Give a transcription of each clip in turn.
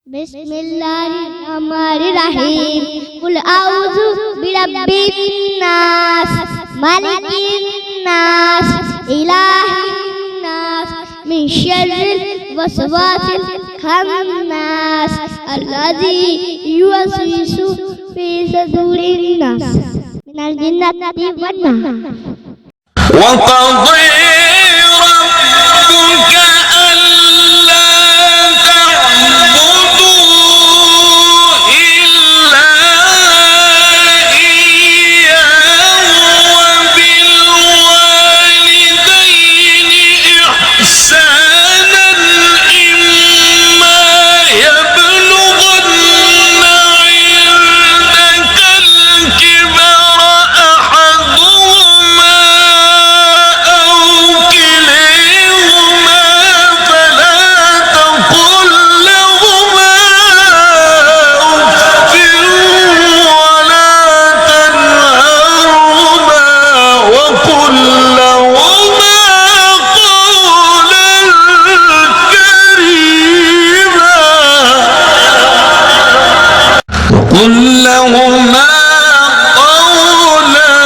बिस्मिल्लाहिर्रहमानिर्रहीम कुल आऊज़ु बिरब्बिन नास मालिकिन नास इलाहिन नास मिन शर्रिल वसवासिल खन्नास अल्लज़ी युवस्विसु फी सुदूरिन नास मिनल जिन्नति वन नास وقضى قل لهما قولا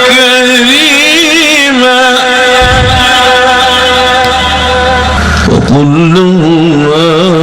كريما وقل لهما